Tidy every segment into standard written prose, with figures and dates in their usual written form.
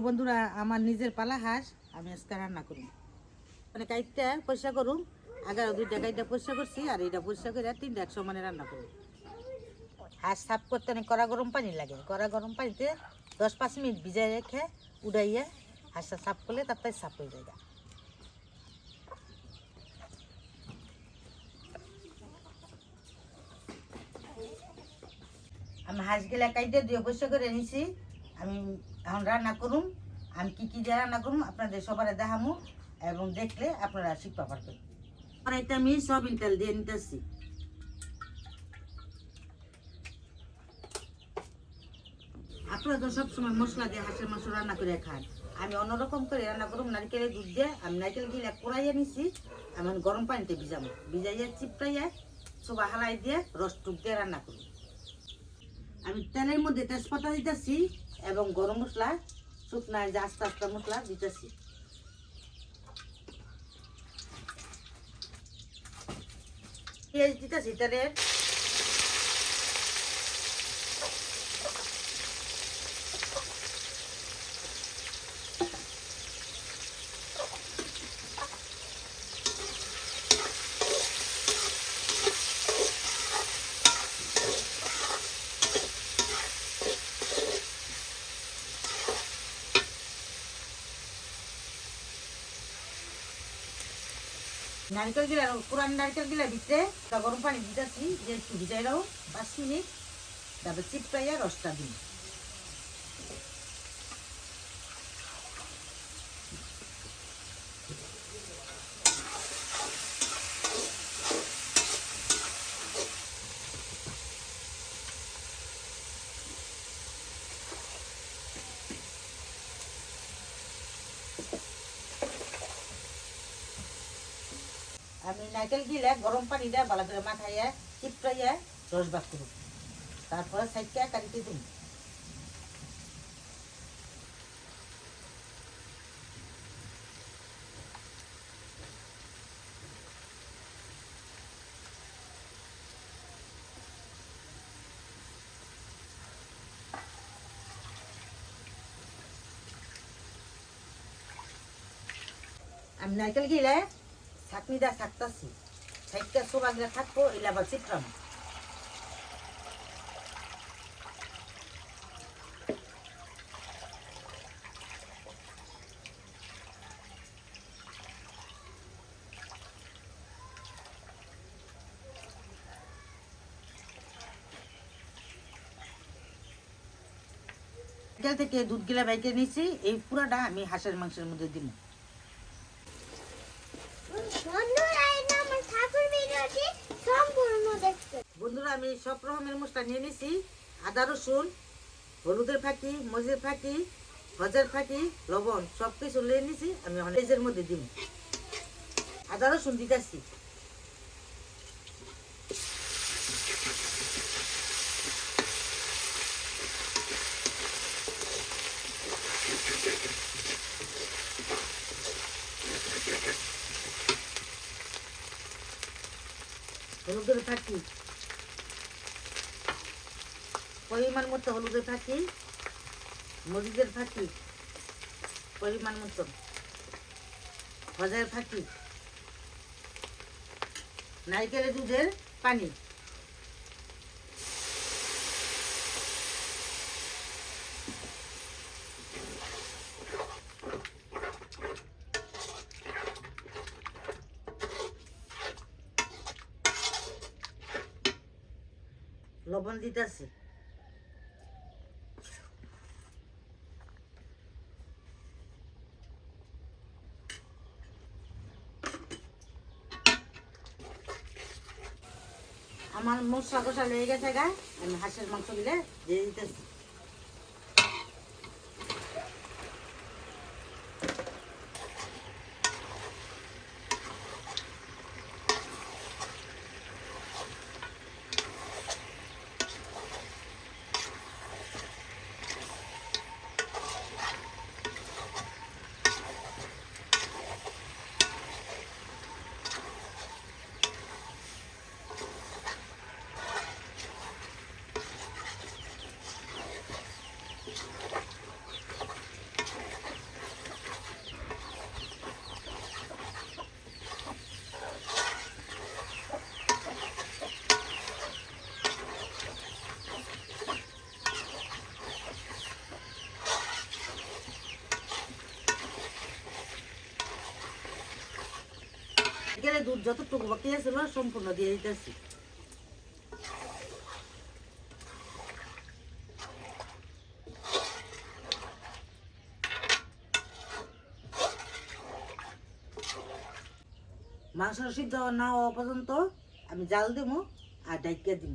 বন্ধুরা, আমার নিজের পালা হাঁস আমি আজকে রান্না করুন। মানে কাইটটা পরিষ্কার করুন। আগে 2টা কাইটটা পরিষ্কার করছি, আর এইটা পরিষ্কার করে 3টা একসমানে রান্না করুন। হাঁস সাফ করতে অনেক কড়া গরম পানি লাগে। কড়া গরম পানিতে 10-5 মিনিট ভিজাই রেখে উড়াইয়া হাঁসটা সাফ করলে তারপরে সাফ হয়ে যায়। আমি হাঁসগুলা কাইটে দিয়ে পরিষ্কার করে নিছি। আমি এখন রান্না করুন। আমি কি দিয়ে রান্না করুন আপনাদের সবার দেখামু, এবং দেখলে আপনারা শিখতে পারবেন। এটা আমি সয়াবিন তেল দিয়ে নিতেছি। আপনারা তো সবসময় মশলা দিয়ে হাঁসের মাংস রান্না করে খান, আমি অন্যরকম করে রান্না করুন। নারকেলের দুধ দিয়ে আমি নারকেল গিলা কোড়াইয়া নিছি। আমি গরম পানিতে ভিজাবো, ভিজাইয়া চিপটাইয়া সবা হালাই দিয়ে রস টুক দিয়ে রান্না করুন। আমি তেলের মধ্যে তেজপাতা দিতেছি এবং গরম মশলা শুকনা যে আস্তে আস্তে মশলা দিতেছি। পেঁয়াজ দিতেছি তেলের। নারকেল গিলা পুরান নারকেল গিলা ভিতরে গরম পানি দিতেছি, যে একটু ভিজাই রাখো 5 মিনিট, তারপর চিপটাইয়া রসটা দিন। আমি নারকেল গিলা গরম পানি দিয়ে ভালো করে মাখাইয়া চিপটাইয়া রস বাক করুন, তারপরে সাইডটা কাটিতে দিন। আমি নারকেল গিলা ছাকনি দিয়ে ছাকতাছি, সাইডটা সোবা গিলা থাকবো, এলা আবার চিপটাম। থেকে দুধ গিলা বাইকে নিয়েছি, এই পুরাটা আমি হাঁসের মাংসের মধ্যে দিব। বন্ধুরা, আমি সব রকমের মশলা নিয়ে নিছি। আদা রসুন, হলুদের ফাঁকি, মরিচের ফাঁকি, ভাজার ফাঁকি, লবণ সবকিছু নিয়ে নিছি। আমি এর মধ্যে দিব। আদা রসুন দিতেছি। হলুদের ফাঁকি পরিমাণ মতো, হলুদের ফাঁকি, মরিচের ফাঁকি পরিমাণ মতো, ভাজার ফাঁকি, নারকেলের দুধের পানি, লবণ দিতেছি। আমার মশলা কষা লেগে গেছে গা, আমি হাঁসের মাংস দিলে দিয়ে দিতেছি। কেলে দুধ যতটুকু বাকি আছিল সম্পূর্ণ দিয়ে দিতেছি। মাংস সিদ্ধ না হওয়া পর্যন্ত আমি জাল দেবো আর ডাইকা দিব।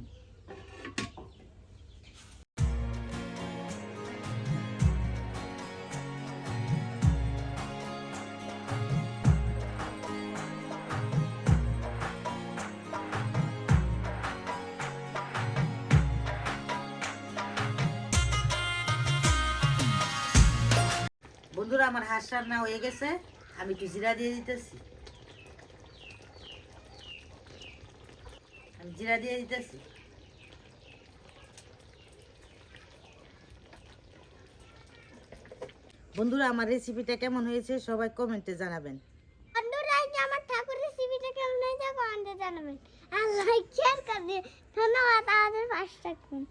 বন্ধুরা আমার হাঁস রান্না হয়ে গেছে, আমি একটু জিরা দিয়ে দিতেছি। আমি জিরা দিয়ে দিতেছি। বন্ধুরা আমার রেসিপিটা কেমন হয়েছে সবাই কমেন্টে জানাবেন। বন্ধুরা আমার ঠাকুর রেসিপিটা কেমন হয়েছে কমেন্টে জানাবেন আর লাইক শেয়ার করে ধন্যবাদ। আমাদের পাশে থাকুন।